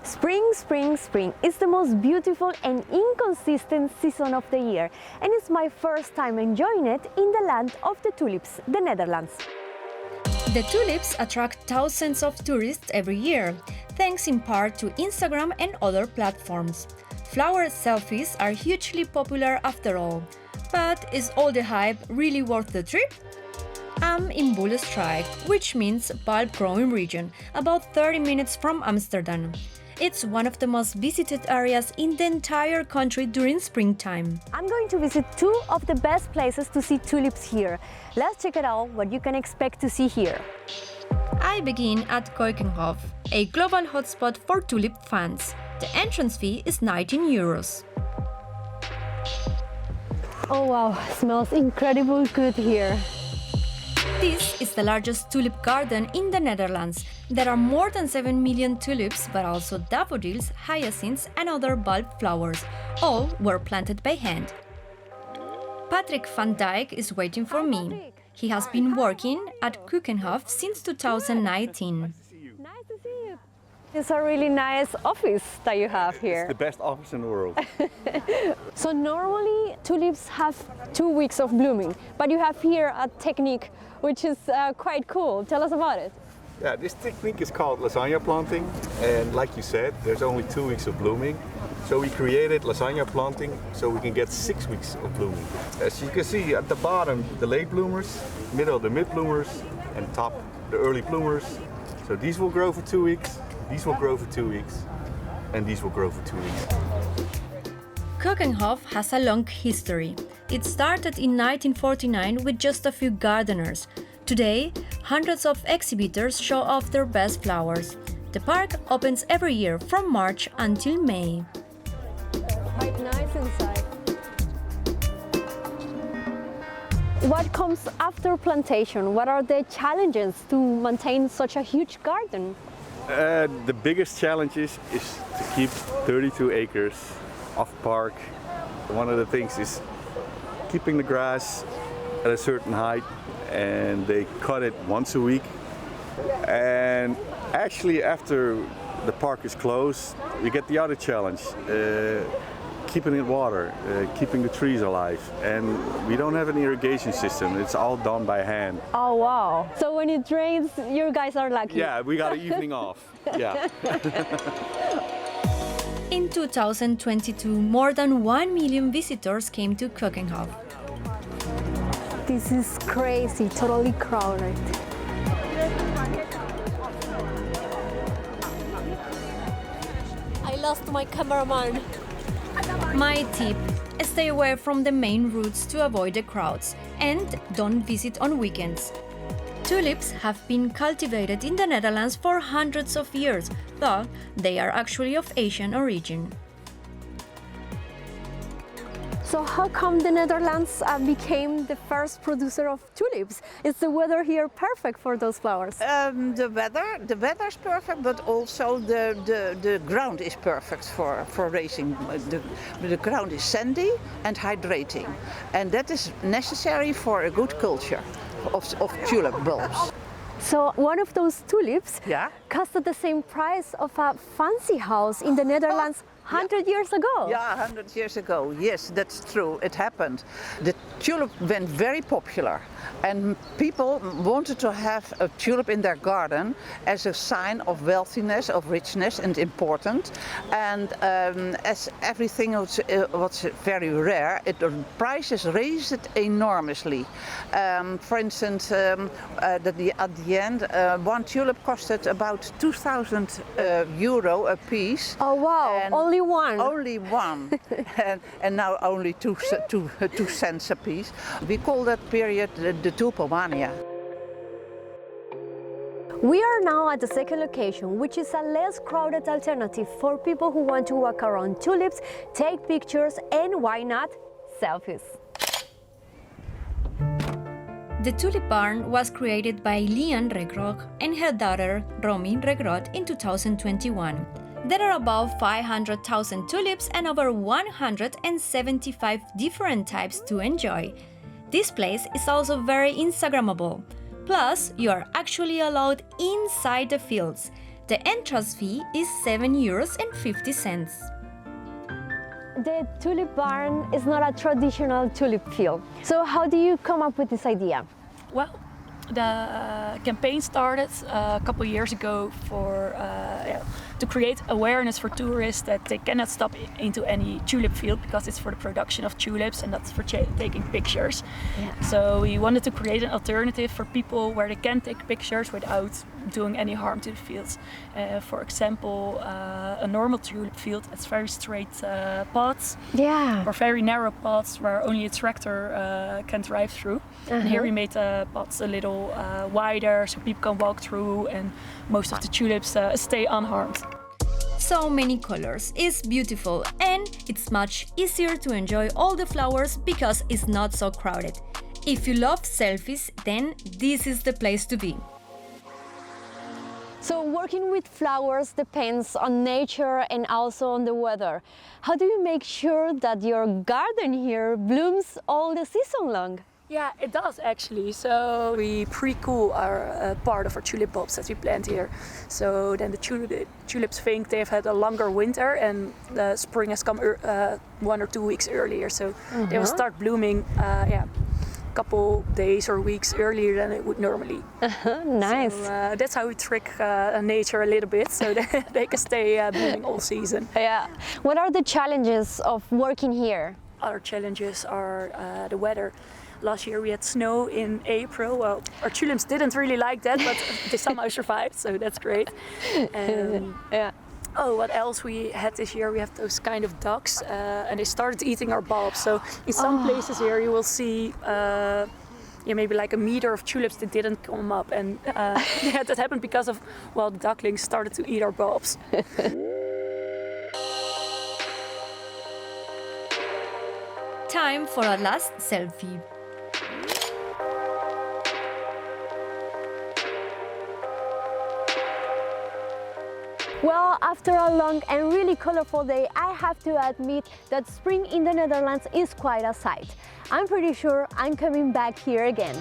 Spring, spring, spring is the most beautiful and inconsistent season of the year, and it's my first time enjoying it in the land of the tulips, the Netherlands. The tulips attract thousands of tourists every year, thanks in part to Instagram and other platforms. Flower selfies are hugely popular after all. But is all the hype really worth the trip? I'm in Bollenstreek, which means bulb growing region, about 30 minutes from Amsterdam. It's one of the most visited areas in the entire country during springtime. I'm going to visit two of the best places to see tulips here. Let's check it out what you can expect to see here. I begin at Keukenhof, a global hotspot for tulip fans. The entrance fee is 19 euros. Oh wow, smells incredibly good here. This is the largest tulip garden in the Netherlands. There are more than 7 million tulips, but also daffodils, hyacinths and other bulb flowers. All were planted by hand. Patrick van Dijk is waiting for me. He has been working at Keukenhof since 2019. Nice to see you. It's a really nice office that you have here. It's the best office in the world. So normally tulips have 2 weeks of blooming, but you have here a technique which is quite cool. Tell us about it. Yeah, this technique is called lasagna planting, and like you said, there's only 2 weeks of blooming. So we created lasagna planting so we can get 6 weeks of blooming. As you can see at the bottom, the late bloomers, middle the mid bloomers, and top the early bloomers. So these will grow for 2 weeks, these will grow for 2 weeks, and these will grow for 2 weeks. Keukenhof has a long history. It started in 1949 with just a few gardeners. Today, hundreds of exhibitors show off their best flowers. The park opens every year from March until May. Quite nice inside. What comes after plantation? What are the challenges to maintain such a huge garden? The biggest challenge is to keep 32 acres of park. One of the things is keeping the grass at a certain height, and they cut it once a week. And actually after the park is closed, you get the other challenge, keeping it water, keeping the trees alive. And we don't have an irrigation system, it's all done by hand. Oh wow, so when it rains you guys are lucky. Yeah, we got an evening off, yeah. In 2022, more than 1 million visitors came to Keukenhof. This is crazy, totally crowded. I lost my cameraman. My tip: stay away from the main routes to avoid the crowds and don't visit on weekends. Tulips have been cultivated in the Netherlands for hundreds of years, though they are actually of Asian origin. So how come the Netherlands became the first producer of tulips? Is the weather here perfect for those flowers? The weather is perfect, but also the ground is perfect for raising. The ground is sandy and hydrating, and that is necessary for a good culture of tulip bulbs. So one of those tulips Yeah. cost the same price of a fancy house in the Netherlands 100 years ago. Yeah, 100 years ago. Yes, that's true. It happened. The tulip went very popular, and people wanted to have a tulip in their garden as a sign of wealthiness, of richness, and important. And as everything was very rare, the prices raised enormously. For instance, at the end, one tulip costed about 2,000 euro a piece. Oh wow, And only one. Only one, and now only 2 cents a piece. We call that period the tulipomania. We are now at the second location, which is a less crowded alternative for people who want to walk around tulips, take pictures, and why not, selfies. The Tulip Barn was created by Lian Regrot and her daughter Romy Regrot in 2021. There are about 500,000 tulips and over 175 different types to enjoy. This place is also very Instagrammable. Plus, you are actually allowed inside the fields. The entrance fee is €7.50. The tulip barn is not a traditional tulip field. So how do you come up with this idea? Well, the campaign started a couple of years ago to create awareness for tourists that they cannot stop into any tulip field because it's for the production of tulips and that's for taking pictures. Yeah. So we wanted to create an alternative for people where they can take pictures without doing any harm to the fields. For example, a normal tulip field has very straight paths Yeah. or very narrow paths where only a tractor can drive through. And here we made the paths a little wider so people can walk through and most of the tulips stay unharmed. So many colors, it's beautiful and it's much easier to enjoy all the flowers because it's not so crowded. If you love selfies, then this is the place to be. So working with flowers depends on nature and also on the weather. How do you make sure that your garden here blooms all the season long? Yeah, it does actually. So we pre-cool our part of our tulip bulbs that we plant here. So then the tulips think they've had a longer winter and the spring has come 1 or 2 weeks earlier. So they will start blooming a couple days or weeks earlier than it would normally. Nice. So, that's how we trick nature a little bit so that they can stay blooming all season. Yeah. What are the challenges of working here? Other challenges are the weather. Last year we had snow in April. Well, our tulips didn't really like that, but they somehow survived, so that's great. Yeah. Oh, what else we had this year? We have those kind of ducks, and they started eating our bulbs. So in some places here you will see maybe like a meter of tulips that didn't come up. And that happened because of, well, the ducklings started to eat our bulbs. Time for our last selfie. Well, after a long and really colorful day, I have to admit that spring in the Netherlands is quite a sight. I'm pretty sure I'm coming back here again.